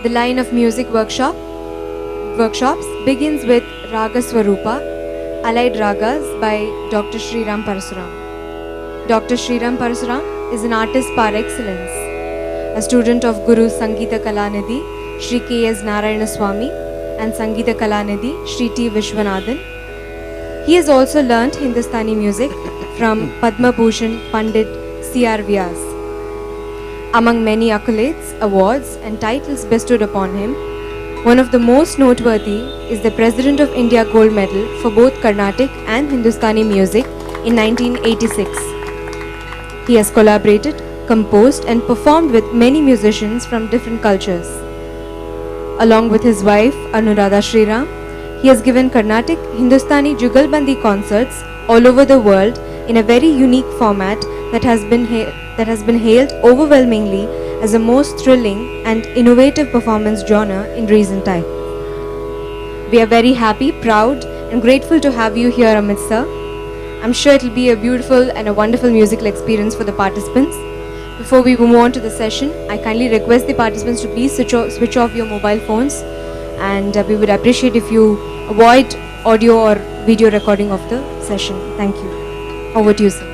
The line of music workshops begins with Raga Swarupa, Allied Ragas by Dr. Sriram Parasuram. Dr. Sriram Parasuram is an artist par excellence, a student of Guru Sangeeta Kalanidhi, Shri K.S. Narayana Swami, and Sangeeta Kalanidhi, Shri T. Vishwanathan. He has also learnt Hindustani music from Padma Bhushan Pandit C.R. Vyas. Among many accolades, awards, and titles bestowed upon him, one of the most noteworthy is the President of India Gold Medal for both Carnatic and Hindustani music in 1986. He has collaborated, composed, and performed with many musicians from different cultures. Along with his wife Anuradha Sriram, he has given Carnatic Hindustani Jugalbandi concerts all over the world in a very unique format that has been hailed overwhelmingly as the most thrilling and innovative performance genre in recent time. We are very happy, proud, and grateful to have you here, Amit sir. I'm sure it will be a beautiful and a wonderful musical experience for the participants. Before we move on to the session, I kindly request the participants to please switch off your mobile phones, and we would appreciate if you avoid audio or video recording of the session. Thank you. Over to you, sir.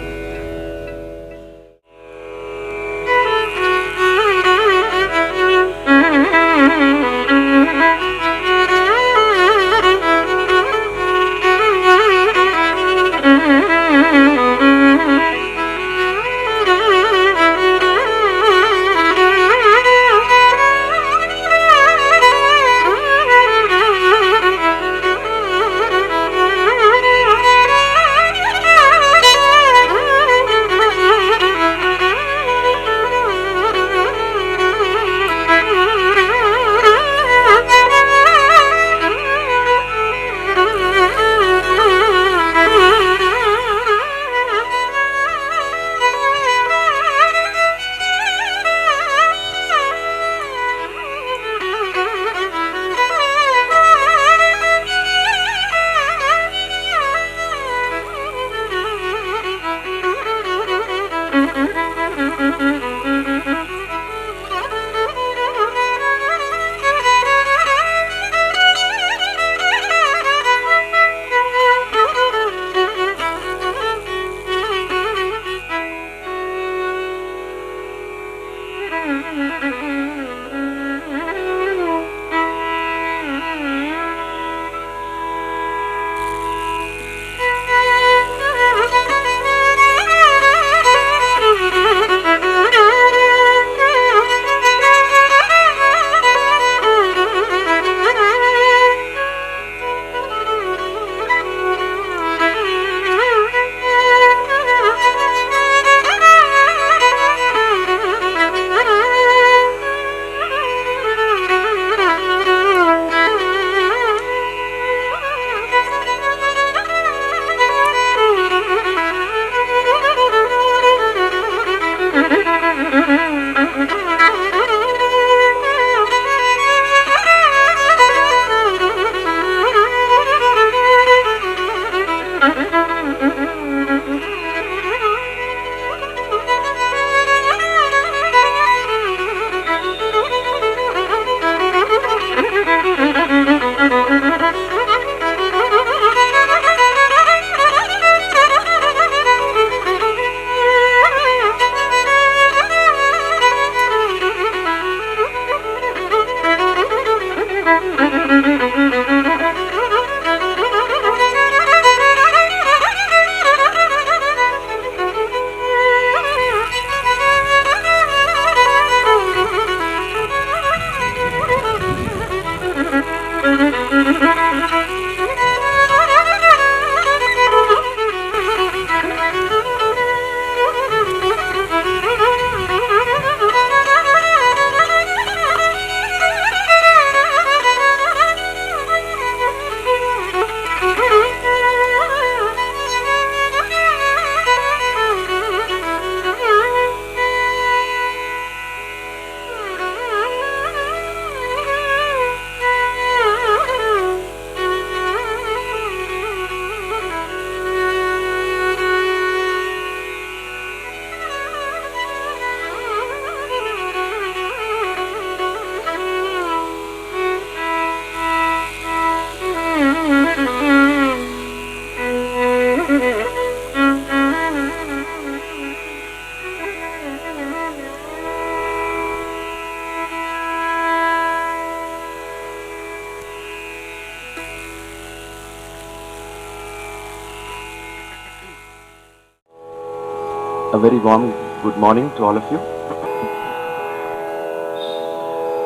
A very warm good morning to all of you.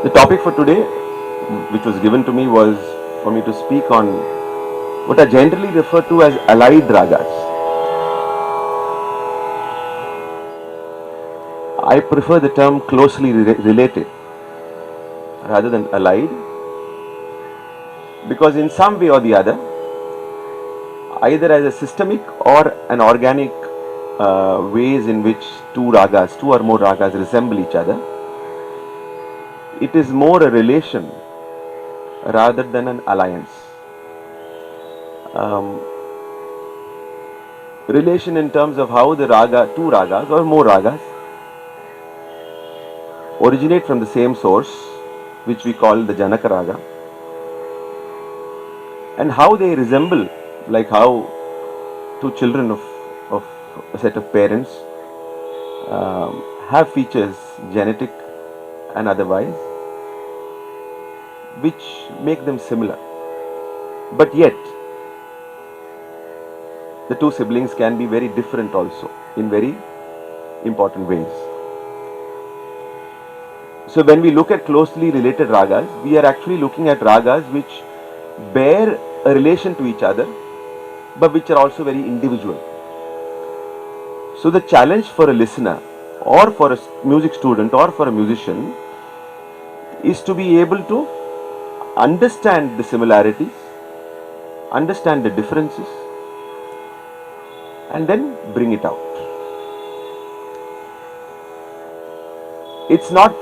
The topic for today, which was given to me, was for me to speak on what are generally referred to as allied ragas. I prefer the term closely related rather than allied, because in some way or the other, either as a systemic or an organic ways in which two or more ragas resemble each other, it is more a relation rather than an alliance. Relation in terms of how the two ragas or more ragas originate from the same source, which we call the Janaka raga, and how they resemble, like how two children of a set of parents have features, genetic and otherwise, which make them similar. But yet, the two siblings can be very different also in very important ways. So when we look at closely related ragas, we are actually looking at ragas which bear a relation to each other, but which are also very individual. So the challenge for a listener or for a music student or for a musician is to be able to understand the similarities, understand the differences, and then bring it out. It's not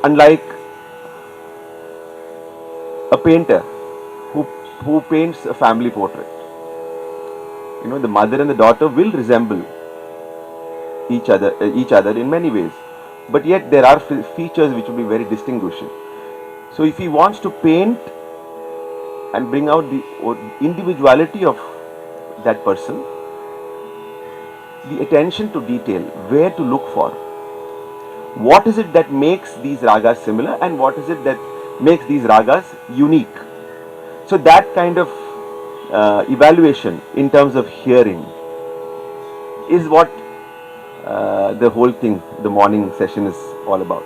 unlike a painter who paints a family portrait. You know, the mother and the daughter will resemble each other in many ways, but yet there are features which will be very distinguishing. So if he wants to paint and bring out the individuality of that person, the attention to detail, where to look for, what is it that makes these ragas similar and what is it that makes these ragas unique. So that kind of evaluation in terms of hearing is what the whole thing, the morning session is all about.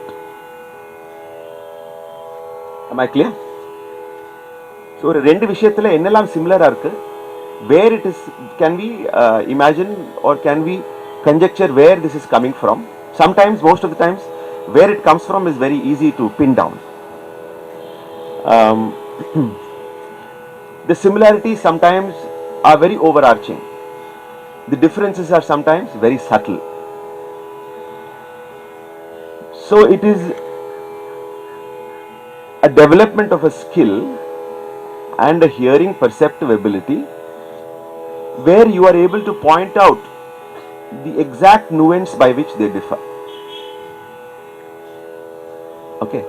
Am I clear? So ரெண்டு விஷயத்துல என்னெல்லாம் சிமிலரா இருக்கு, where it is, can we imagine or can we conjecture where this is coming from? Sometimes, most of the times, where it comes from is very easy to pin down. The similarities sometimes are very overarching. The differences are sometimes very subtle. So it is a development of a skill and a hearing perceptive ability where you are able to point out the exact nuance by which they differ. Okay,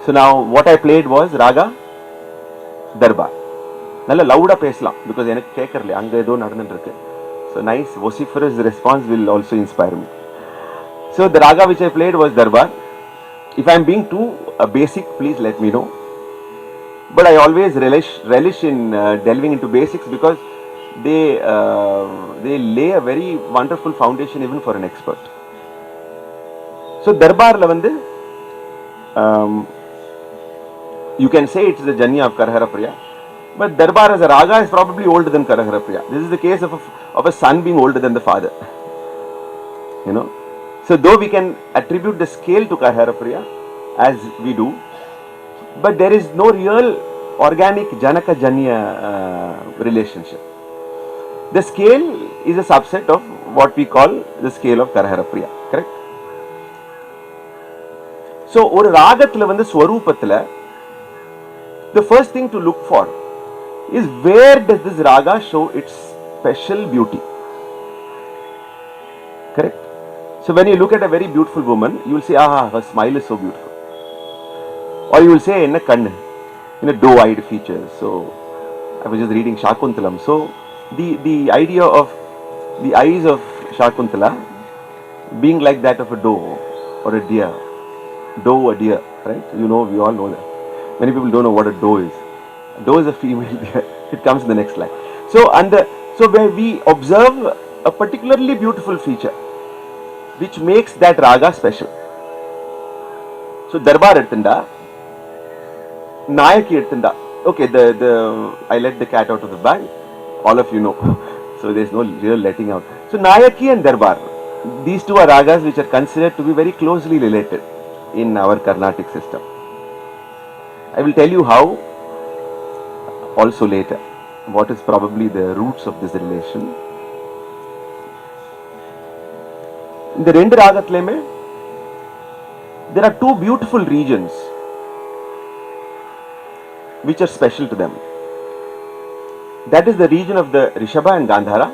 so now what I played was Raga Darbar. நல்ல லவுடா பேசலாம், because எனக்கு கேட்கறல, அங்க ஏதோ நடந்துட்டு இருக்கு. So nice vociferous response will also inspire me. So the raga which I played was Darbar. If I am being too basic, please let me know. But I always relish in delving into basics because they lay a very wonderful foundation even for an expert. So Darbarla vandu you can say it's the Janya of Karahara Priya, but Darbar as a raga is probably older than Karahara Priya. This is the case of a son being older than the father. You know, so though we can attribute the scale to Karahara Priya as we do, but there is no real organic Janaka Janya relationship. The scale is a subset of what we call the scale of Karahara Priya, correct? So ஒரு ராகத்துல வந்து ஸ்வரூபத்துல the first thing to look for is where does this raga show its special beauty, correct? So when you look at a very beautiful woman, you will say, ah, her smile is so beautiful, or you will say enna kannu, doe-eyed features. So I was just reading Shakuntalam. So the idea of the eyes of Shakuntala being like that of a doe or a deer, a deer, right? We all know that. Many people don't know what a doe is. A doe is a female deer. It comes in the next slide. So where we observe a particularly beautiful feature, which makes that raga special. So Darbar Erthinda, Nayaki Erthinda. Okay, I let the cat out of the bag. All of you know. So there's no real letting out. So Nayaki and Darbar, these two are ragas which are considered to be very closely related in our Carnatic system. I will tell you how also later. What is probably the roots of this relation. In the Rendu Ragatleme, there are two beautiful regions which are special to them. That is the region of the Rishabha and Gandhara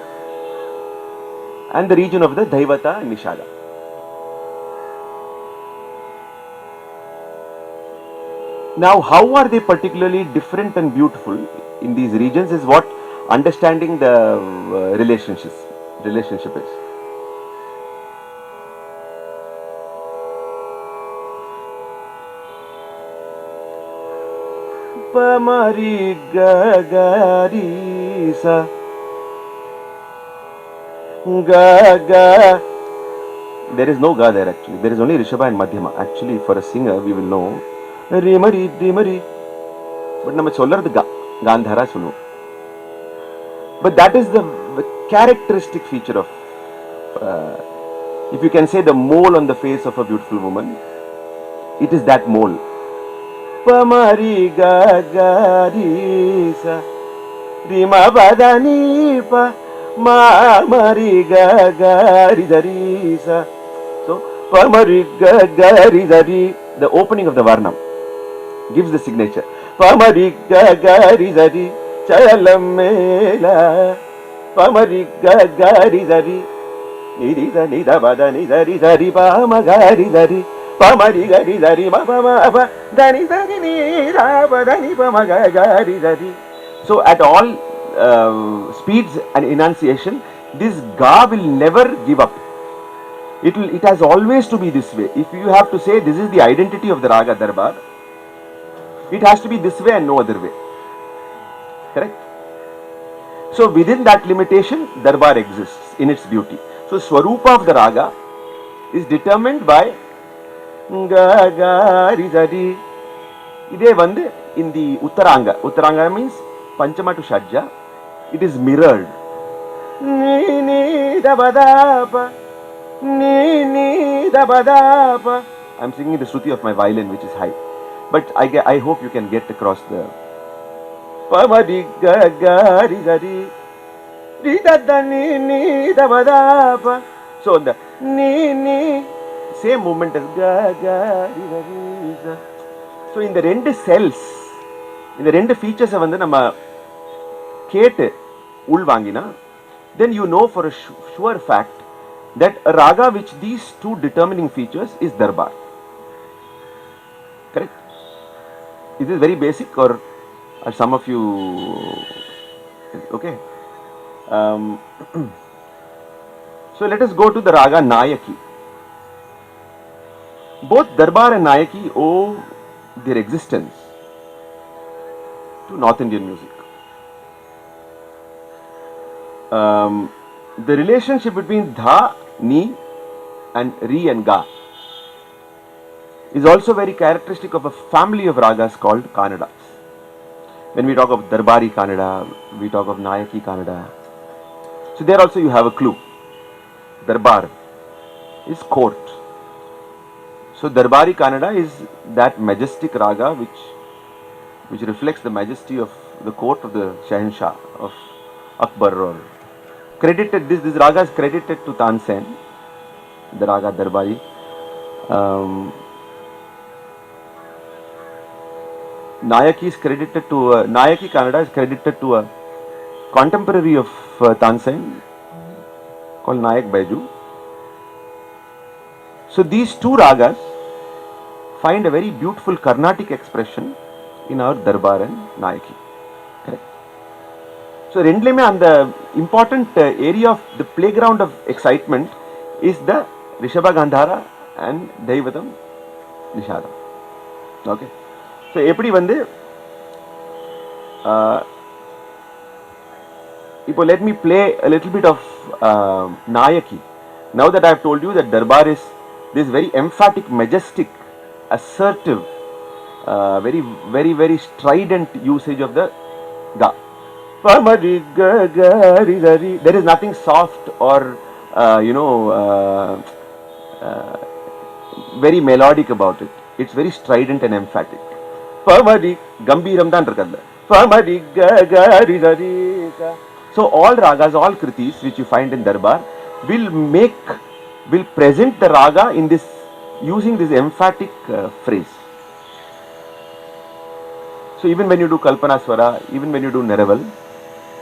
and the region of the Daivata and Nishada. Now, how are they particularly different and beautiful in these regions is what understanding the relationship is. Pamari gagari sa gaga. There is no ga there actually. There is only Rishabha and Madhyama. Actually, for a singer, we will know Rimari, Rimari. But nama sollaradu Gandhara sulu. But that is the characteristic feature of, if you can say, the mole on the face of a beautiful woman. It is that mole. Pamari gagari sa Rima badani pa Mamari gagari dari sa. So Pamari gagari dari, the opening of the Varnam gives the signature. Pamari gagari dari chalamela Pamari gagari dari nida nida bada nida dari pamagari dari Pamari gari dari ma pa ma pa dani dani nida badani pamagari dari. So at all speeds and enunciation, this ga will never give up. It has always to be this way. If you have to say this is the identity of the Raga Darbar, it has to be this way and no other way. Correct? So within that limitation, Darbar exists in its beauty. So Swarupa of the Raga is determined by ga ga ri za ri. Ide vandu in the Uttaranga. Uttaranga means Panchama to Shadja. It is mirrored. Ni ni da ba da pa. Ni ni da ba da pa. I am singing the Shruti of my violin, which is high. But I hope you can get across the pa ma di ga ga ri za ri. Ri da da ni ni da ba da pa. So the ni ni same movement as ga ga ri za ri za. So in the rendu cells, in the rendu features வந்து நம்ம கேட்டு உள்வாங்கினா, then you know for a sure fact that a raga which these two determining features is Darbar. Correct? Is this very basic or are some of you okay? So let us go to the raga Nayaki. Both Darbar and Nayaki owe their existence to North Indian music. The relationship between Dha, Ni and Ri and Ga is also very characteristic of a family of ragas called Kanadas. When we talk of Darbari Kannada, we talk of Nayaki Kannada. So there also you have a clue. Darbar is court. So Darbari Kannada is that majestic raga which reflects the majesty of the court of the Shahenshah of Akbar. Or credited this raga is credited to Tansen, the raga Darbari. Nayaki is credited to Nayaki Kannada is credited to a contemporary of Tansen called Nayak Baiju. So these two ragas find a very beautiful Carnatic expression in our Darbar and Nayaki. Correct? So Rendleme, and the important area of the playground of excitement is the Rishabha Gandhara and Daivatam Nishada. Okay. So எப்படி வந்து இப்போ let me play a little bit of Nayaki. Now that I have told you that Darbar is this very emphatic, majestic, assertive, very, very, very strident usage of the ga. There is nothing soft or very melodic about it. It's very strident and emphatic. Pamadi Gambiram dan irukadla. Pamadi gari zari ka. So all ragas, all kritis which you find in Darbar will present the raga in this using this emphatic phrase. So even when you do Kalpana Swara, even when you do Neraval,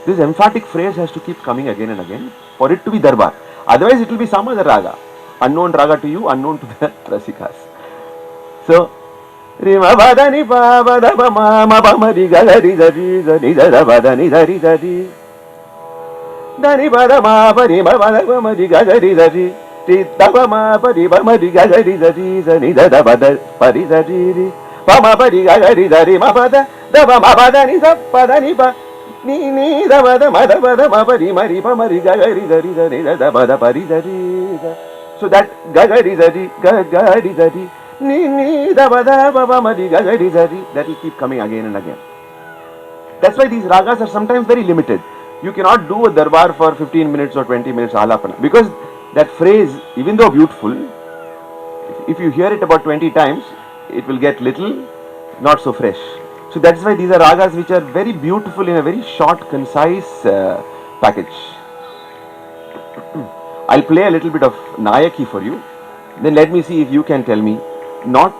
this emphatic phrase has to keep coming again and again for it to be Darbar. Otherwise it will be some other raga. Unknown raga to you, unknown to the Rasikas. So, Rima Badani Bada Mama Bamadi Gari Zari Zari Zada Badani Zari Zari Dani Bada Ma Bari Bada Bamadi Gari Zari Titaba Ma Bari Bamadi Gari Zari Zari Zada Bada Pari Zari Pama Bari Gari Zari Ma Bada Daba Ma Badani Zapadani Ba Ni Daba Mada Bada Ma Bari Mari Pamari Gari Zari Zari Zada Bada Pari Zari. So that Gagari Zari Gagari Zari Ni Daba Baba Mari Gagari Zari, that will keep coming again and again. That's why these ragas are sometimes very limited. You cannot do a darbar for 15 minutes or 20 minutes alapana, because that phrase, even though beautiful, if you hear it about 20 times, it will get little, not so fresh. So that's why these are ragas which are very beautiful in a very short, concise package. I'll play a little bit of Nayaki for you. Then let me see if you can tell me, not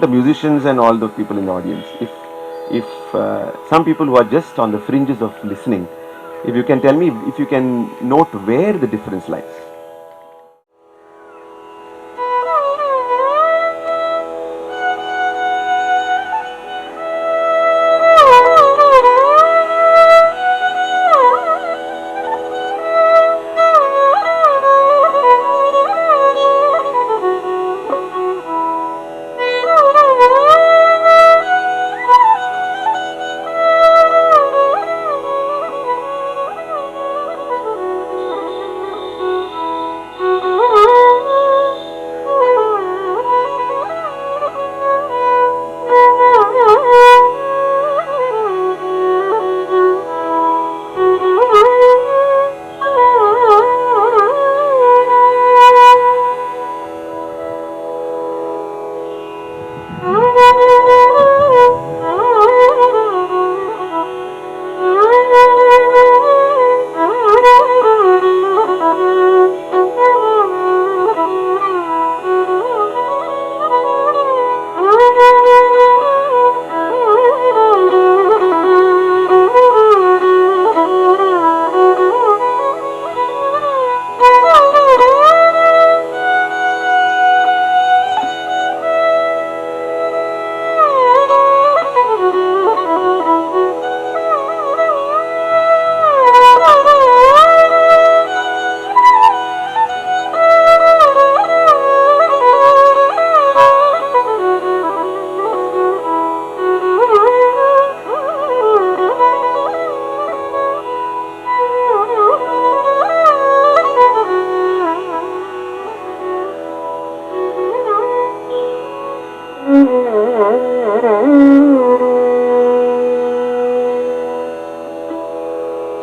the musicians and all those people in the audience, if some people who are just on the fringes of listening, if you can tell me, if you can note where the difference lies.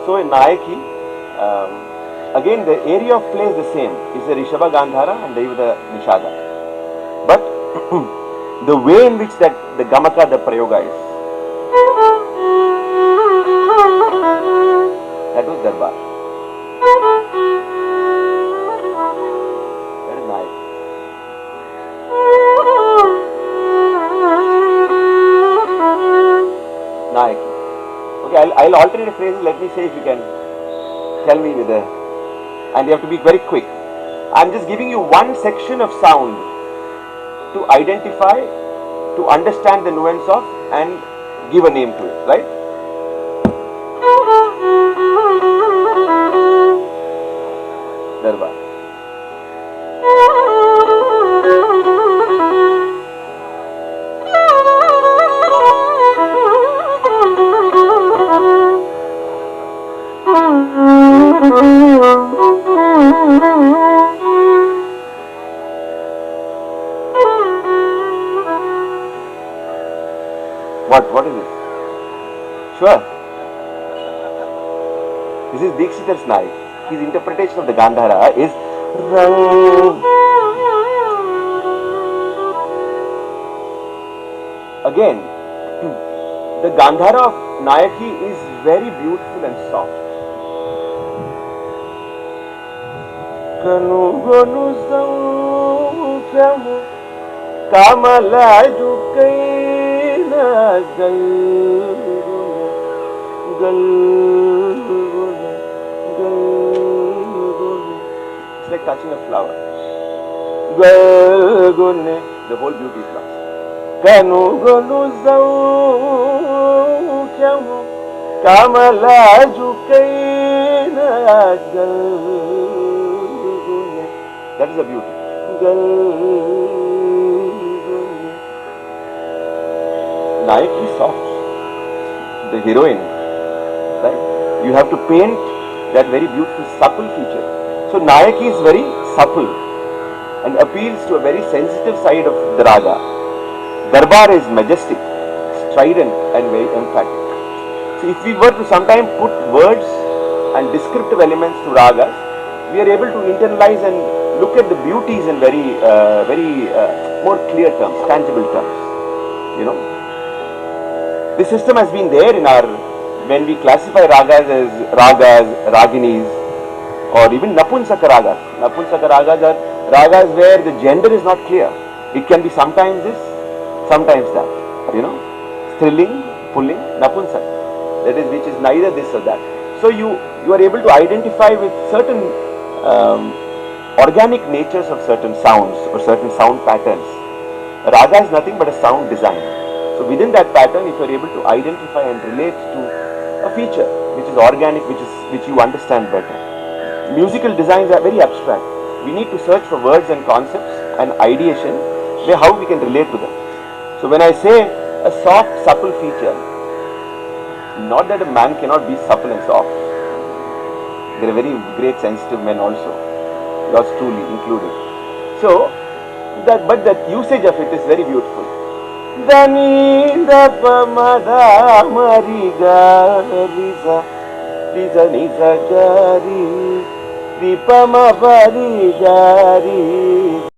So in Nayaki, again the area of play is the same. It's the Rishabha Gandhara and the Nishada. But the way in which the Gamaka, the Prayoga is, that was Darbar. That is Nayaki. Nayaki. Okay, I'll alternate phrases. Let me say if you can tell me with and you have to be very quick. I'm just giving you one section of sound to identify, to understand the nuance of and give a name to it, right? Darbar. Sure. This is Dikshitar's Nayak. His interpretation of the Gandhara is Rang. Again, the Gandhara of Nayaki is very beautiful and soft. Kanu gonu saukyamu kamala jukaina galguna. It's like touching a flower. Galgune, the whole beauty is lost. Kanu gonu saukyamu kamala jukaina galgune. That is the beauty. Galgune. Nayaki is soft. The heroine, right? You have to paint that very beautiful supple feature. So Nayaki is very supple and appeals to a very sensitive side of the raga. Darbar is majestic, strident and very emphatic. So if we were to sometimes put words and descriptive elements to ragas, we are able to internalize and look at the beauties in very more clear terms, tangible terms. You know, this system has been there in our, when we classify ragas as ragas, raginis, or even napunsaka ragas. Napunsaka ragas are ragas where the gender is not clear. It can be sometimes this, sometimes that. You know, thrilling, pulling, napunsaka. That is, which is neither this or that. So you are able to identify with certain organic natures of certain sounds or certain sound patterns. Raga is nothing but a sound design. So within that pattern, if you are able to identify and relate to a feature which is organic, which you understand better. Musical designs are very abstract. We need to search for words and concepts and ideation where how we can relate to them. So when I say a soft, supple feature, not that a man cannot be supple and soft. There are very great sensitive men also, yours truly included. So, but that usage of it is very beautiful. Dani da pa ma da ma ri ga ri sa ni sa ga ri pa ma pa ri ga ri.